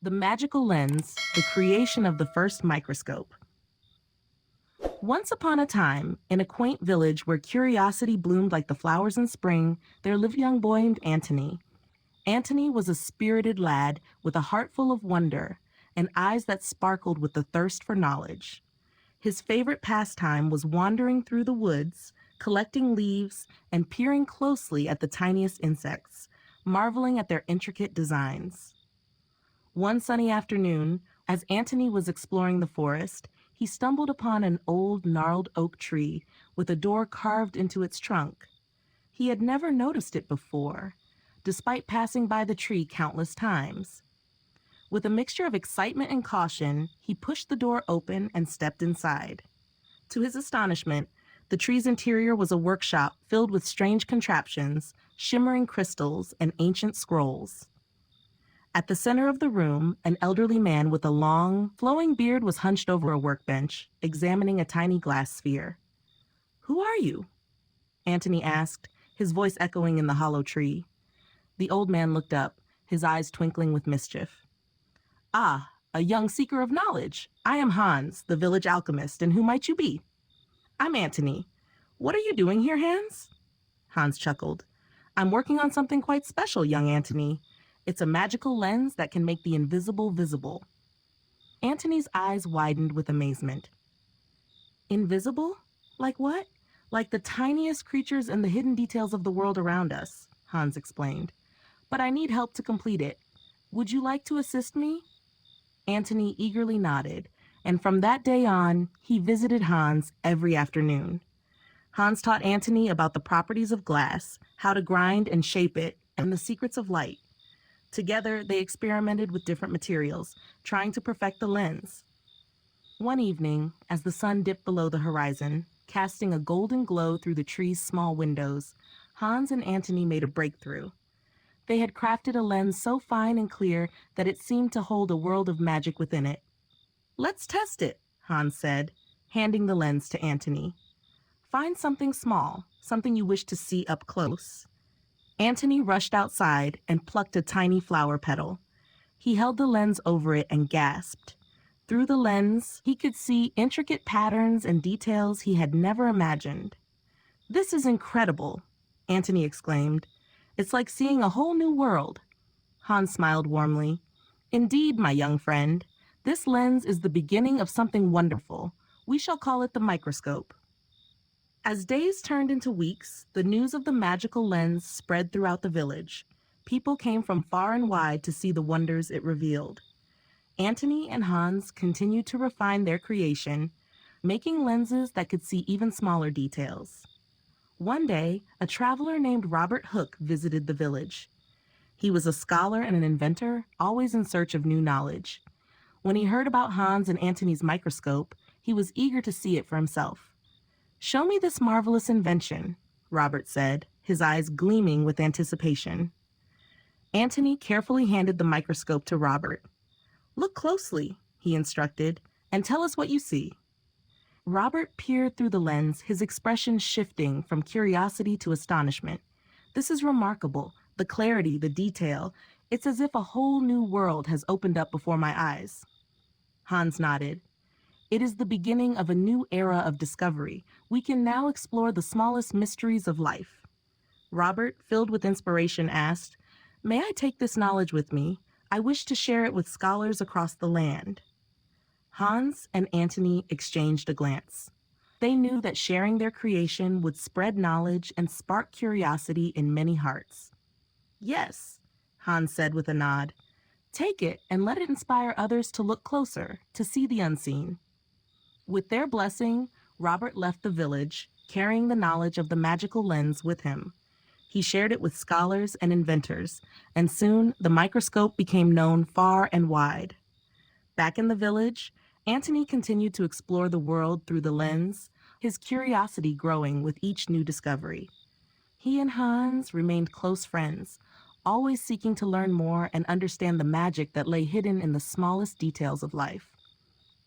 The Magical Lens, the creation of the first microscope. Once upon a time, in a quaint village where curiosity bloomed like the flowers in spring, there lived a young boy named Antony. Antony was a spirited lad with a heart full of wonder and eyes that sparkled with the thirst for knowledge. His favorite pastime was wandering through the woods, collecting leaves, and peering closely at the tiniest insects, marveling at their intricate designs. One sunny afternoon, as Antony was exploring the forest, he stumbled upon an old gnarled oak tree with a door carved into its trunk. He had never noticed it before, despite passing by the tree countless times. With a mixture of excitement and caution, he pushed the door open and stepped inside. To his astonishment, the tree's interior was a workshop filled with strange contraptions, shimmering crystals, and ancient scrolls. At the center of the room, an elderly man with a long, flowing beard was hunched over a workbench, examining a tiny glass sphere. "Who are you?" Antony asked, his voice echoing in the hollow tree. The old man looked up, his eyes twinkling with mischief. "Ah, a young seeker of knowledge. I am Hans, the village alchemist, and who might you be?" "I'm Antony. What are you doing here, Hans?" Hans chuckled. "I'm working on something quite special, young Antony. It's a magical lens that can make the invisible visible." Antony's eyes widened with amazement. "Invisible? Like what?" "Like the tiniest creatures and the hidden details of the world around us," Hans explained. "But I need help to complete it. Would you like to assist me?" Antony eagerly nodded, and from that day on, he visited Hans every afternoon. Hans taught Antony about the properties of glass, how to grind and shape it, and the secrets of light. Together, they experimented with different materials, trying to perfect the lens. One evening, as the sun dipped below the horizon, casting a golden glow through the tree's small windows, Hans and Antony made a breakthrough. They had crafted a lens so fine and clear that it seemed to hold a world of magic within it. "Let's test it," Hans said, handing the lens to Antony. "Find something small, something you wish to see up close." Antony rushed outside and plucked a tiny flower petal. He held the lens over it and gasped. Through the lens, he could see intricate patterns and details he had never imagined. "This is incredible," Antony exclaimed. "It's like seeing a whole new world." Hans smiled warmly. "Indeed, my young friend, this lens is the beginning of something wonderful. We shall call it the microscope." As days turned into weeks, the news of the magical lens spread throughout the village. People came from far and wide to see the wonders it revealed. Antony and Hans continued to refine their creation, making lenses that could see even smaller details. One day, a traveler named Robert Hooke visited the village. He was a scholar and an inventor, always in search of new knowledge. When he heard about Hans and Antony's microscope, he was eager to see it for himself. "Show me this marvelous invention," Robert said, his eyes gleaming with anticipation. Antony carefully handed the microscope to Robert. "Look closely," he instructed, "and tell us what you see." Robert peered through the lens, his expression shifting from curiosity to astonishment. "This is remarkable. The clarity, the detail. It's as if a whole new world has opened up before my eyes." Hans nodded. "It is the beginning of a new era of discovery. We can now explore the smallest mysteries of life." Robert, filled with inspiration, asked, "May I take this knowledge with me? I wish to share it with scholars across the land." Hans and Antony exchanged a glance. They knew that sharing their creation would spread knowledge and spark curiosity in many hearts. "Yes," Hans said with a nod. "Take it and let it inspire others to look closer, to see the unseen." With their blessing, Robert left the village, carrying the knowledge of the magical lens with him. He shared it with scholars and inventors, and soon the microscope became known far and wide. Back in the village, Antony continued to explore the world through the lens, his curiosity growing with each new discovery. He and Hans remained close friends, always seeking to learn more and understand the magic that lay hidden in the smallest details of life.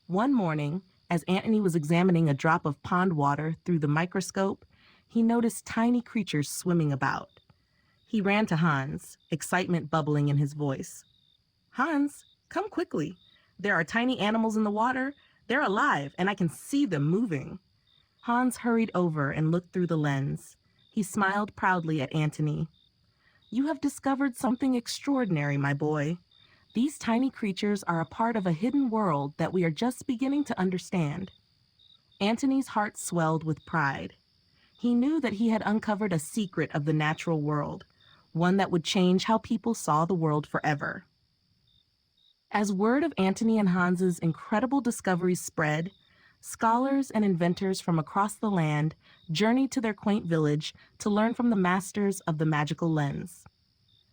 One morning, as Antony was examining a drop of pond water through the microscope, he noticed tiny creatures swimming about. He ran to Hans, excitement bubbling in his voice. "Hans, Come quickly. There are tiny animals in the water. They're alive, and I can see them moving. Hans hurried over and looked through the lens. He smiled proudly at Antony. You have discovered something extraordinary, my boy. These tiny creatures are a part of a hidden world that we are just beginning to understand. Antony's heart swelled with pride. He knew that he had uncovered a secret of the natural world, one that would change how people saw the world forever. As word of Antony and Hans's incredible discoveries spread, scholars and inventors from across the land journeyed to their quaint village to learn from the masters of the magical lens.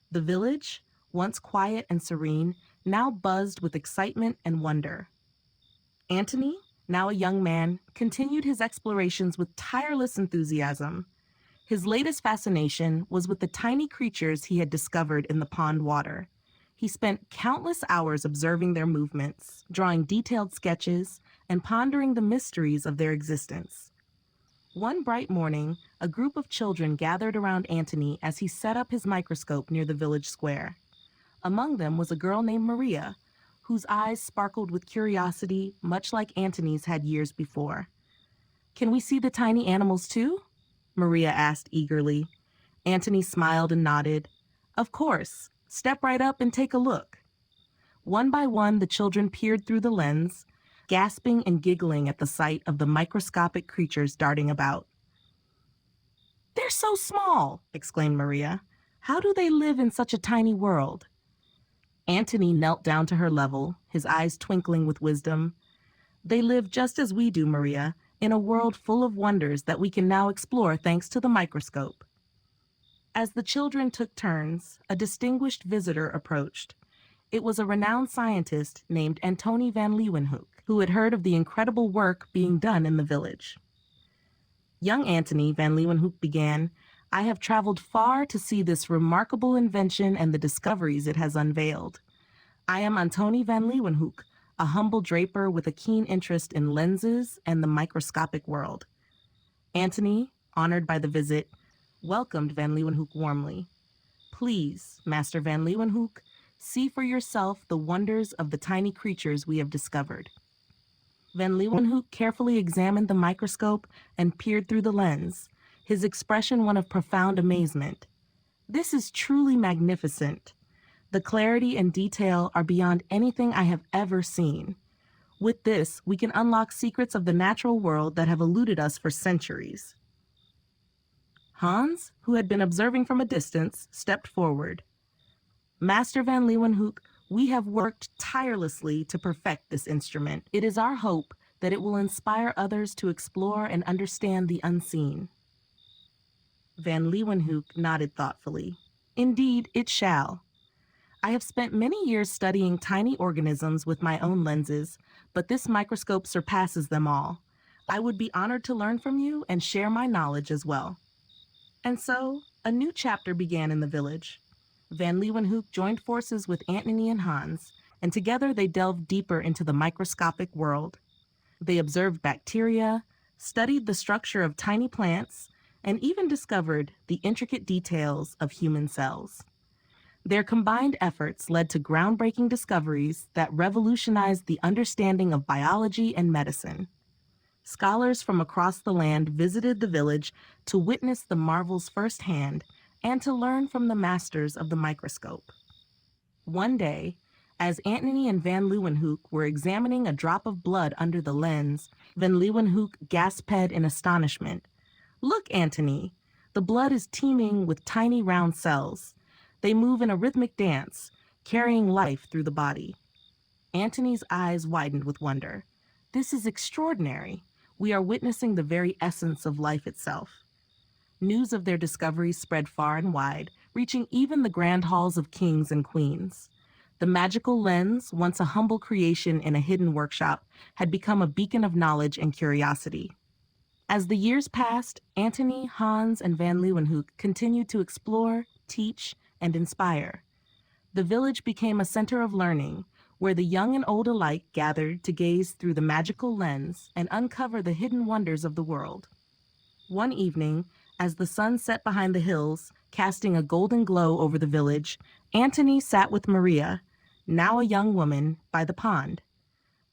The village, once quiet and serene, now buzzed with excitement and wonder. Antony, now a young man, continued his explorations with tireless enthusiasm. His latest fascination was with the tiny creatures he had discovered in the pond water. He spent countless hours observing their movements, drawing detailed sketches, and pondering the mysteries of their existence. One bright morning, a group of children gathered around Antony as he set up his microscope near the village square. Among them was a girl named Maria, whose eyes sparkled with curiosity, much like Antony's had years before. Can we see the tiny animals too? Maria asked eagerly. Antony smiled and nodded. Of course. Step right up and take a look. One by one, the children peered through the lens, gasping and giggling at the sight of the microscopic creatures darting about. They're so small, exclaimed Maria. How do they live in such a tiny world? Antony knelt down to her level, his eyes twinkling with wisdom. They live just as we do, Maria, in a world full of wonders that we can now explore thanks to the microscope. As the children took turns, a distinguished visitor approached. It was a renowned scientist named Antony van Leeuwenhoek, who had heard of the incredible work being done in the village. Young Antony van Leeuwenhoek began, I have traveled far to see this remarkable invention and the discoveries it has unveiled. I am Antony van Leeuwenhoek, a humble draper with a keen interest in lenses and the microscopic world. Antony, honored by the visit, welcomed Van Leeuwenhoek warmly. Please, Master Van Leeuwenhoek, see for yourself the wonders of the tiny creatures we have discovered. Van Leeuwenhoek carefully examined the microscope and peered through the lens, his expression one of profound amazement. This is truly magnificent. The clarity and detail are beyond anything I have ever seen. With this, we can unlock secrets of the natural world that have eluded us for centuries. Hans, who had been observing from a distance, stepped forward. Master Van Leeuwenhoek, we have worked tirelessly to perfect this instrument. It is our hope that it will inspire others to explore and understand the unseen. Van Leeuwenhoek nodded thoughtfully. Indeed, it shall. I have spent many years studying tiny organisms with my own lenses, but this microscope surpasses them all. I would be honored to learn from you and share my knowledge as well. And so, a new chapter began in the village. Van Leeuwenhoek joined forces with Antony and Hans, and together they delved deeper into the microscopic world. They observed bacteria, studied the structure of tiny plants, and even discovered the intricate details of human cells. Their combined efforts led to groundbreaking discoveries that revolutionized the understanding of biology and medicine. Scholars from across the land visited the village to witness the marvels firsthand and to learn from the masters of the microscope. One day, as Antony and Van Leeuwenhoek were examining a drop of blood under the lens, Van Leeuwenhoek gasped in astonishment. Look, Antony, the blood is teeming with tiny round cells. They move in a rhythmic dance, carrying life through the body. Antony's eyes widened with wonder. This is extraordinary. We are witnessing the very essence of life itself. News of their discoveries spread far and wide, reaching even the grand halls of kings and queens. The magical lens, once a humble creation in a hidden workshop, had become a beacon of knowledge and curiosity. As the years passed, Antony, Hans, and Van Leeuwenhoek continued to explore, teach, and inspire. The village became a center of learning, where the young and old alike gathered to gaze through the magical lens and uncover the hidden wonders of the world. One evening, as the sun set behind the hills, casting a golden glow over the village, Antony sat with Maria. now a young woman, by the pond.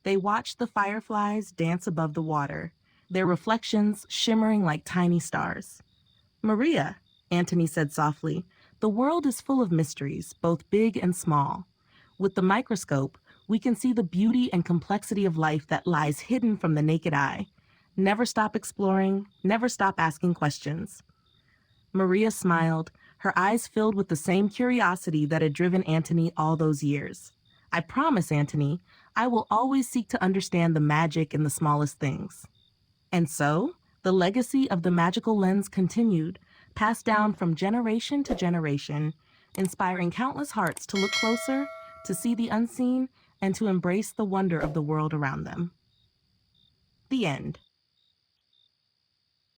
They watched the fireflies dance above the water, their reflections shimmering like tiny stars. Maria, Antony said softly, the world is full of mysteries, both big and small. With the microscope, we can see the beauty and complexity of life that lies hidden from the naked eye. Never stop exploring, never stop asking questions. Maria smiled, her eyes filled with the same curiosity that had driven Antony all those years. I promise, Antony, I will always seek to understand the magic in the smallest things. And so, the legacy of the magical lens continued, passed down from generation to generation, inspiring countless hearts to look closer, to see the unseen, and to embrace the wonder of the world around them. The end.